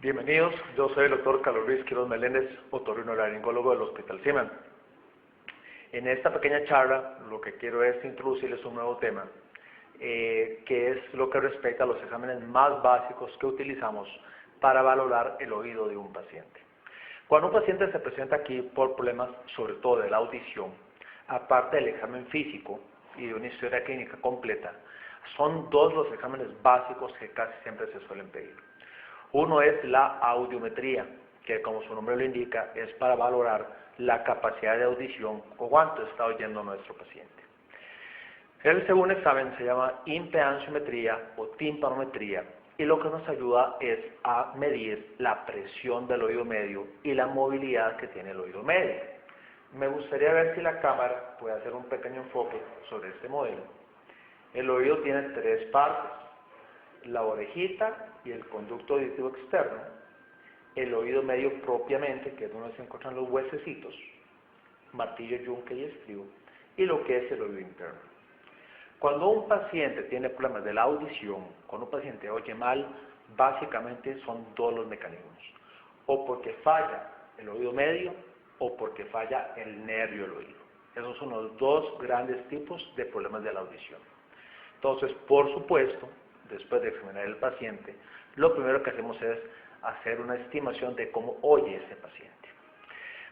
Bienvenidos, yo soy el doctor Carlos Luis Quiroz Meléndez, otorrinolaringólogo del Hospital Siemens. En esta pequeña charla lo que quiero es introducirles un nuevo tema, que es lo que respecta a los exámenes más básicos que utilizamos para valorar el oído de un paciente. Cuando un paciente se presenta aquí por problemas sobre todo de la audición, aparte del examen físico y de una historia clínica completa, son dos los exámenes básicos que casi siempre se suelen pedir. Uno es la audiometría, que como su nombre lo indica, es para valorar la capacidad de audición o cuánto está oyendo nuestro paciente. El segundo examen se llama impedanciometría o timpanometría y lo que nos ayuda es a medir la presión del oído medio y la movilidad que tiene el oído medio. Me gustaría ver si la cámara puede hacer un pequeño enfoque sobre este modelo. El oído tiene tres partes: la orejita y el conducto auditivo externo, el oído medio propiamente, que es donde se encuentran los huesecitos, martillo, yunque y estribo, y lo que es el oído interno. Cuando un paciente tiene problemas de la audición, cuando un paciente oye mal, básicamente son dos los mecanismos: o porque falla el oído medio o porque falla el nervio del oído. Esos son los dos grandes tipos de problemas de la audición. Entonces, por supuesto, después de examinar el paciente, lo primero que hacemos es hacer una estimación de cómo oye ese paciente.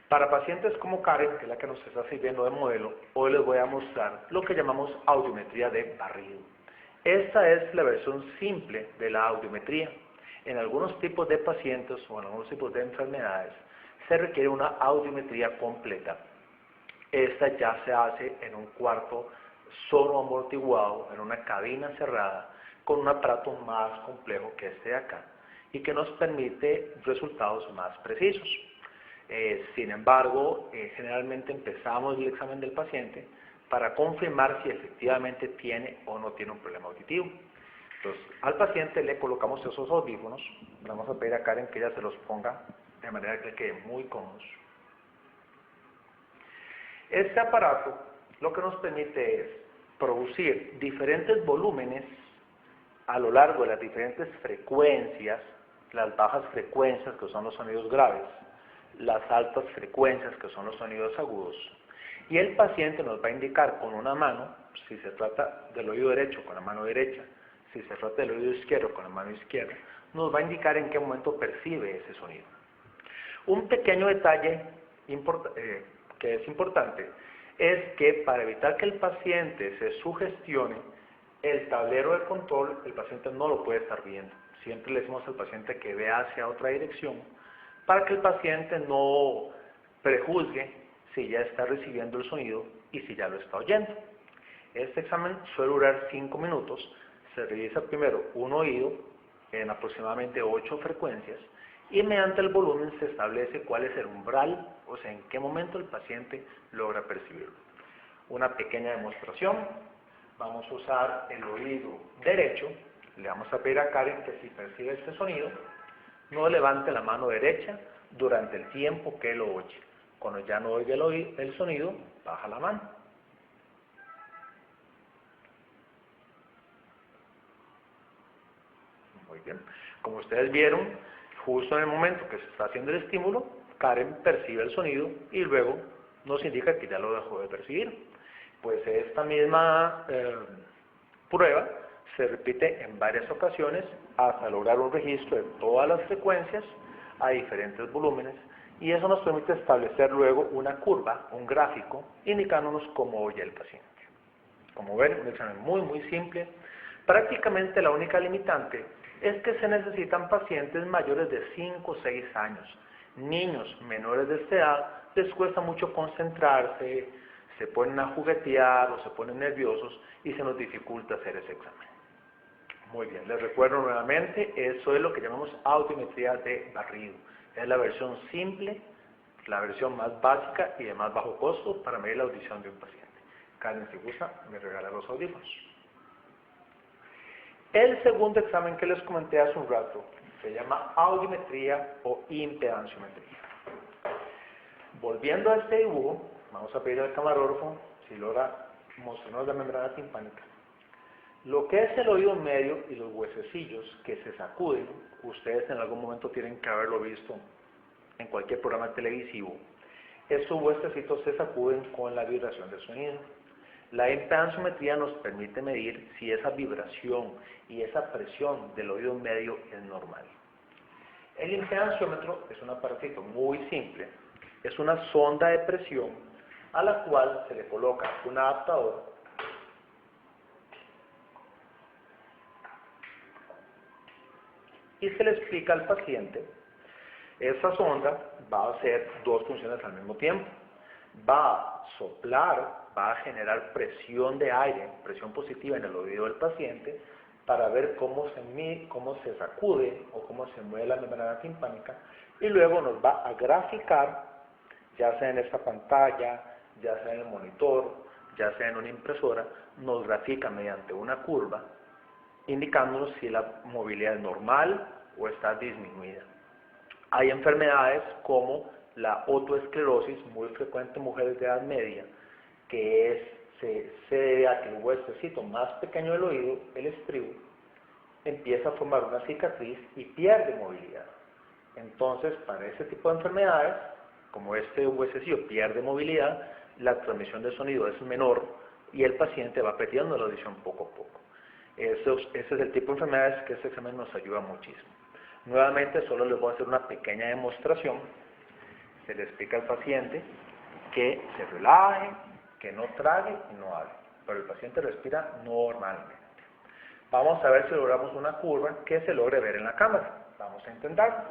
Para pacientes como Karen, que es la que nos está sirviendo de modelo, hoy les voy a mostrar lo que llamamos audiometría de barrido. Esta es la versión simple de la audiometría. En algunos tipos de pacientes o en algunos tipos de enfermedades se requiere una audiometría completa. Esta ya se hace en un cuarto solo amortiguado, en una cabina cerrada, con un aparato más complejo que este de acá y que nos permite resultados más precisos. Sin embargo, generalmente empezamos el examen del paciente para confirmar si efectivamente tiene o no tiene un problema auditivo. Entonces, al paciente le colocamos esos audífonos. Vamos a pedir a Karen que ella se los ponga de manera que quede muy cómodos. Este aparato lo que nos permite es producir diferentes volúmenes a lo largo de las diferentes frecuencias, las bajas frecuencias, que son los sonidos graves, las altas frecuencias, que son los sonidos agudos, y el paciente nos va a indicar con una mano, si se trata del oído derecho, con la mano derecha, si se trata del oído izquierdo, con la mano izquierda, nos va a indicar en qué momento percibe ese sonido. Un pequeño detalle que es importante es que para evitar que el paciente se sugestione, el tablero de control, el paciente no lo puede estar viendo. Siempre le decimos al paciente que vea hacia otra dirección para que el paciente no prejuzgue si ya está recibiendo el sonido y si ya lo está oyendo. Este examen suele durar 5 minutos. Se revisa primero un oído en aproximadamente 8 frecuencias y mediante el volumen se establece cuál es el umbral, o sea, en qué momento el paciente logra percibirlo. Una pequeña demostración. Vamos a usar el oído derecho. Le vamos a pedir a Karen que si percibe este sonido, no levante la mano derecha durante el tiempo que lo oye. Cuando ya no oiga el sonido, baja la mano. Muy bien. Como ustedes vieron, justo en el momento que se está haciendo el estímulo, Karen percibe el sonido y luego nos indica que ya lo dejó de percibir. Pues esta misma prueba se repite en varias ocasiones hasta lograr un registro de todas las frecuencias a diferentes volúmenes, y eso nos permite establecer luego una curva, un gráfico, indicándonos cómo oye el paciente. Como ven, un examen muy simple. Prácticamente la única limitante es que se necesitan pacientes mayores de 5 o 6 años. Niños menores de esta edad les cuesta mucho concentrarse, se ponen a juguetear o se ponen nerviosos y se nos dificulta hacer ese examen. Muy bien, les recuerdo nuevamente, eso es lo que llamamos audiometría de barrido. Es la versión simple, la versión más básica y de más bajo costo para medir la audición de un paciente. Karen, si gusta, me regala los audífonos. El segundo examen que les comenté hace un rato se llama audiometría o impedanciometría. Volviendo a este dibujo, vamos a pedir al camarógrafo si logra mostrarnos la membrana timpánica. Lo que es el oído medio y los huesecillos que se sacuden, ustedes en algún momento tienen que haberlo visto en cualquier programa televisivo. Estos huesecitos se sacuden con la vibración del sonido. La impedanciometría nos permite medir si esa vibración y esa presión del oído medio es normal. El impedanciómetro es un aparatito muy simple, es una sonda de presión a la cual se le coloca un adaptador y se le explica al paciente. Esta sonda va a hacer dos funciones al mismo tiempo. Va a soplar, va a generar presión de aire, presión positiva en el oído del paciente, para ver cómo se sacude o cómo se mueve la membrana timpánica, y luego nos va a graficar, ya sea en esta pantalla, ya sea en el monitor, ya sea en una impresora, nos grafica mediante una curva, indicándonos si la movilidad es normal o está disminuida. Hay enfermedades como la otoesclerosis, muy frecuente en mujeres de edad media, que se debe a que el huesecito más pequeño del oído, el estribo, empieza a formar una cicatriz y pierde movilidad. Entonces, para ese tipo de enfermedades, como este huesecillo pierde movilidad, la transmisión de sonido es menor y el paciente va perdiendo la audición poco a poco. Ese es el tipo de enfermedades que este examen nos ayuda muchísimo. Nuevamente, solo les voy a hacer una pequeña demostración. Se le explica al paciente que se relaje, que no trague y no hable, pero el paciente respira normalmente. Vamos a ver si logramos una curva que se logre ver en la cámara. Vamos a intentar.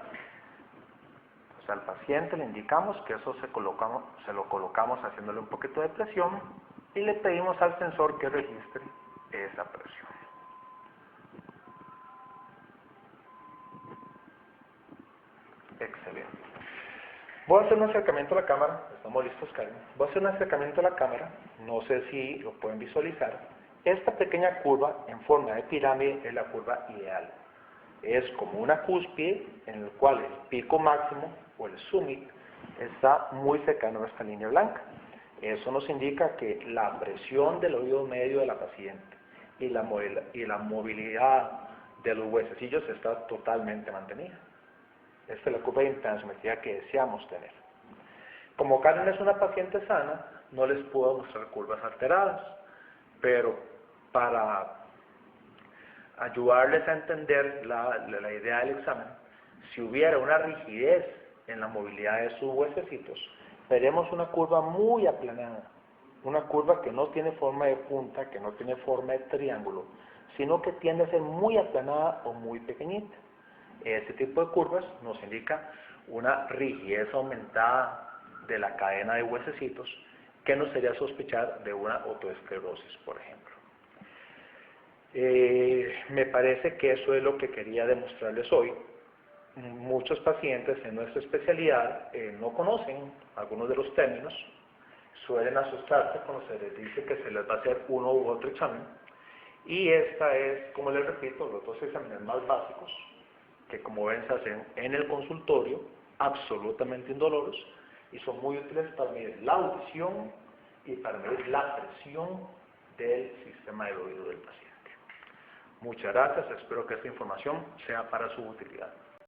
Pues al paciente le indicamos que eso se lo colocamos haciéndole un poquito de presión y le pedimos al sensor que registre esa presión. Excelente. Voy a hacer un acercamiento a la cámara. Estamos listos, Carmen. Voy a hacer un acercamiento a la cámara. No sé si lo pueden visualizar. Esta pequeña curva en forma de pirámide es la curva ideal. Es como una cúspide en la cual el pico máximo o el summit está muy cercano a esta línea blanca. Eso nos indica que la presión del oído medio de la paciente y la movilidad de los huesecillos está totalmente mantenida. Esta es la curva de impedanciometría que deseamos tener. Como Karen es una paciente sana, no les puedo mostrar curvas alteradas, pero para ayudarles a entender la idea del examen, si hubiera una rigidez en la movilidad de sus huesecitos, veremos una curva muy aplanada, una curva que no tiene forma de punta, que no tiene forma de triángulo, sino que tiende a ser muy aplanada o muy pequeñita. Este tipo de curvas nos indica una rigidez aumentada de la cadena de huesecitos que nos haría sospechar de una otoesclerosis, por ejemplo. Me parece que eso es lo que quería demostrarles hoy. Muchos pacientes en nuestra especialidad no conocen algunos de los términos, suelen asustarse cuando se les dice que se les va a hacer uno u otro examen, y esta es, como les repito, los dos exámenes más básicos, que como ven se hacen en el consultorio, absolutamente indoloros, y son muy útiles para medir la audición y para medir la presión del sistema del oído del paciente. Muchas gracias, espero que esta información sea para su utilidad.